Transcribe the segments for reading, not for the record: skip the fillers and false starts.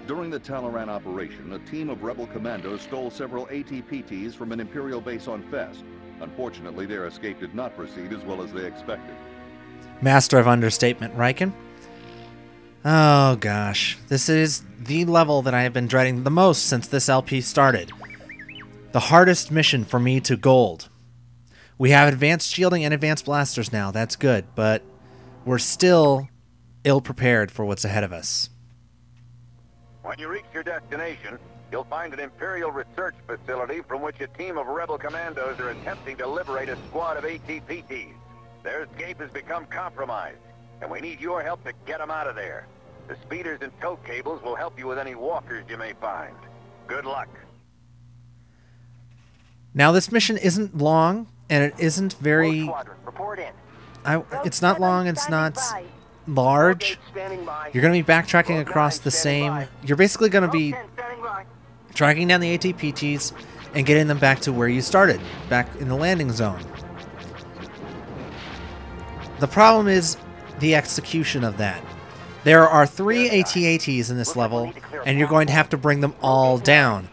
During the Taloraan operation, a team of rebel commandos stole several AT-PTs from an Imperial base on Fest. Unfortunately, their escape did not proceed as well as they expected. Master of understatement, Riken. Oh gosh, this is the level that I have been dreading the most since this LP started. The hardest mission for me to gold. We have advanced shielding and advanced blasters now, that's good, but we're still ill-prepared for what's ahead of us. When you reach your destination, you'll find an Imperial research facility from which a team of rebel commandos are attempting to liberate a squad of AT-PTs. Their escape has become compromised, and we need your help to get them out of there. The speeders and tow cables will help you with any walkers you may find. Good luck. Now this mission isn't long, and it isn't very... Rogue Squadron, report in. It's not long, it's not large. You're going to be backtracking across the same... You're basically going to be tracking down the AT-PTs and getting them back to where you started, back in the landing zone. The problem is the execution of that. There are 3 AT-ATs in this level, and you're going to have to bring them all down.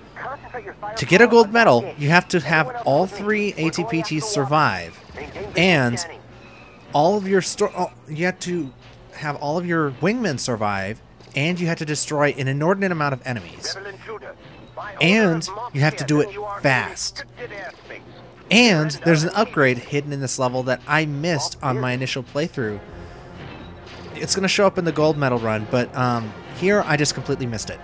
To get a gold medal, you have to have all 3 AT-PTs survive, and all of your you have to have all of your wingmen survive, and you have to destroy an inordinate amount of enemies. And you have to do it fast. And there's an upgrade hidden in this level that I missed on my initial playthrough. It's going to show up in the gold medal run, but here I just completely missed it.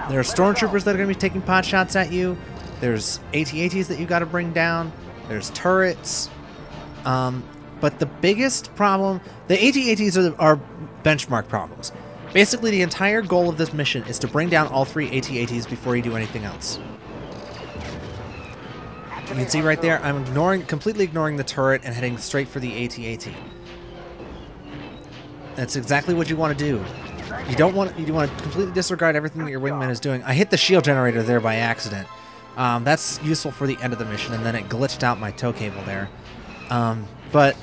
There are stormtroopers that are going to be taking pot shots at you. There's AT-ATs that you got to bring down. There's turrets. But the biggest problem, the AT-ATs are benchmark problems. Basically, the entire goal of this mission is to bring down all 3 AT-ATs before you do anything else. You can see right there, I'm completely ignoring the turret and heading straight for the AT-AT. That's exactly what you want to do. You want to completely disregard everything that your wingman is doing. I hit the shield generator there by accident. That's useful for the end of the mission, and then it glitched out my tow cable there. But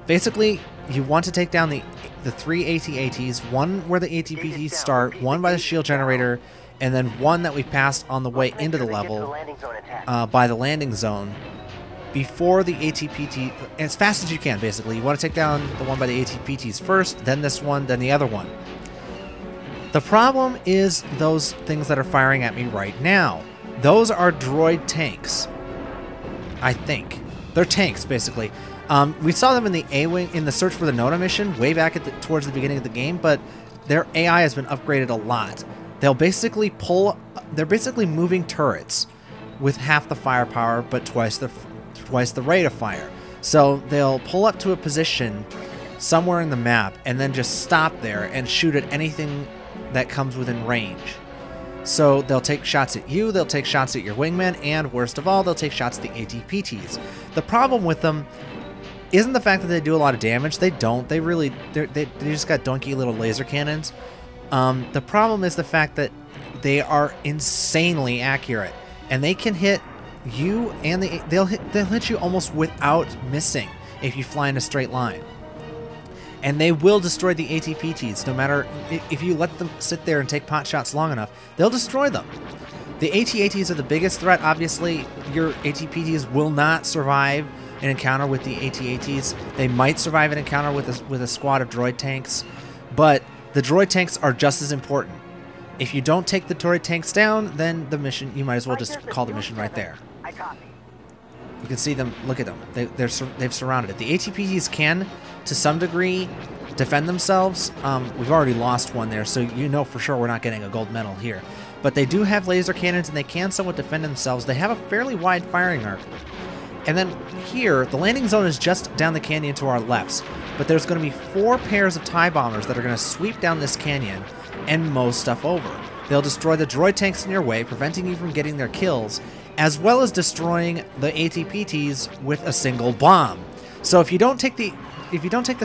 basically, you want to take down the 3 AT-ATs, one where the AT-PTs start, one by the shield generator, and then one that we passed on the way into the level by the landing zone before the AT-PT, as fast as you can, basically. You want to take down the one by the AT-PTs first, then this one, then the other one. The problem is those things that are firing at me right now. Those are droid tanks, I think. They're tanks, basically. We saw them in the A-Wing, in the Search for the Nona mission, way back at towards the beginning of the game, but their AI has been upgraded a lot. They'll basically they're basically moving turrets with half the firepower, but twice the rate of fire. So they'll pull up to a position somewhere in the map and then just stop there and shoot at anything that comes within range. So they'll take shots at you, they'll take shots at your wingmen, and worst of all, they'll take shots at the AT-PTs. The problem with them isn't the fact that they do a lot of damage. They don't. They just got donkey little laser cannons. The problem is the fact that they are insanely accurate, and they can hit you, and they'll hit you almost without missing if you fly in a straight line. And they will destroy the AT-PTs, no matter if you let them sit there and take pot shots long enough. They'll destroy them. The AT-ATs are the biggest threat. Obviously, your AT-PTs will not survive an encounter with the AT-ATs. They might survive an encounter with a squad of droid tanks, but the droid tanks are just as important. If you don't take the droid tanks down, then the mission, you might as well just call the mission right there. You can see them. Look at them. They've surrounded it. The AT-PTs can, to some degree, defend themselves. We've already lost one there, so you know for sure we're not getting a gold medal here. But they do have laser cannons, and they can somewhat defend themselves. They have a fairly wide firing arc. And then here, the landing zone is just down the canyon to our left. But there's going to be 4 pairs of TIE bombers that are going to sweep down this canyon and mow stuff over. They'll destroy the droid tanks in your way, preventing you from getting their kills, as well as destroying the AT-PTs with a single bomb. So if you don't take the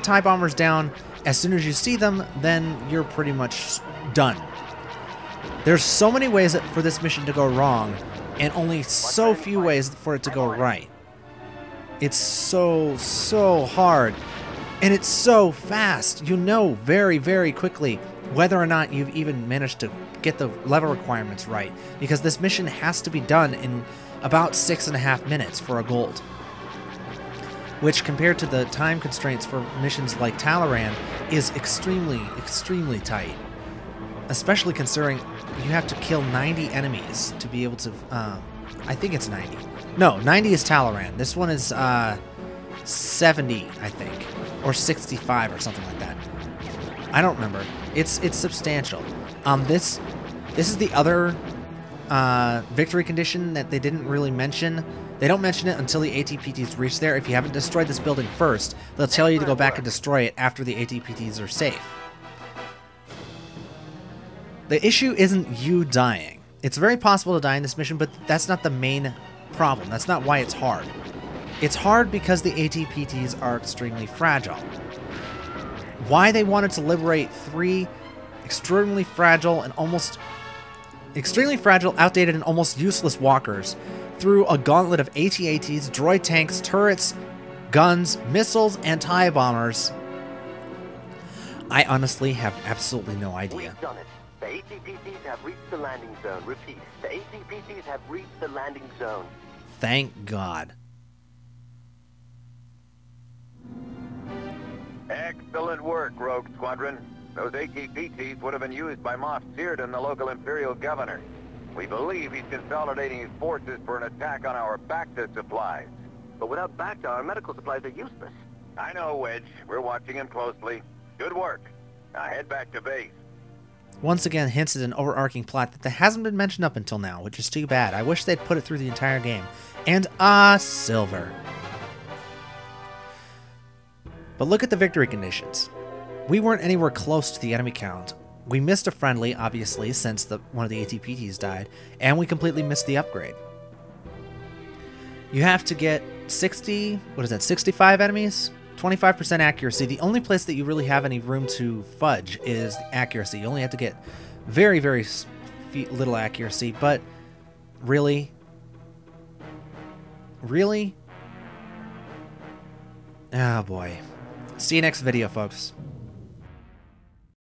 TIE bombers down as soon as you see them, then you're pretty much done. There's so many ways for this mission to go wrong, and only so few ways for it to go right. It's so hard, and it's so fast. You know very, very quickly whether or not you've even managed to get the level requirements right, because this mission has to be done in about 6.5 minutes for a gold, which compared to the time constraints for missions like Taloraan is extremely, extremely tight, especially considering you have to kill 90 enemies to be able to, I think it's 90. No, 90 is Taloraan. This one is 70, I think, or 65 or something like that. I don't remember. It's substantial. This is the other victory condition that they didn't really mention. They don't mention it until the AT-PTs reach there. If you haven't destroyed this building first, they'll tell you to go back and destroy it after the AT-PTs are safe. The issue isn't you dying. It's very possible to die in this mission, but that's not the main problem. That's not why it's hard. It's hard because the AT-PTs are extremely fragile. Why they wanted to liberate 3 extremely fragile, outdated, and almost useless walkers through a gauntlet of AT-ATs, droid tanks, turrets, guns, missiles, and TIE bombers, I honestly have absolutely no idea. We've done it. The AT-PTs have reached the landing zone. Repeat, the AT-PTs have reached the landing zone. Thank God. Excellent work, Rogue Squadron. Those AT-PTs would have been used by Moff Searden, the local Imperial governor. We believe he's consolidating his forces for an attack on our Bacta supplies. But without Bacta, our medical supplies are useless. I know, Wedge. We're watching him closely. Good work. Now head back to base. Once again hints at an overarching plot that hasn't been mentioned up until now, which is too bad. I wish they'd put it through the entire game. And silver. But look at the victory conditions. We weren't anywhere close to the enemy count. We missed a friendly, obviously, since one of the AT-PTs died, and we completely missed the upgrade. You have to get 65 enemies? 25% accuracy. The only place that you really have any room to fudge is accuracy. You only have to get very, very little accuracy, but really? Really? Oh boy. See you next video, folks.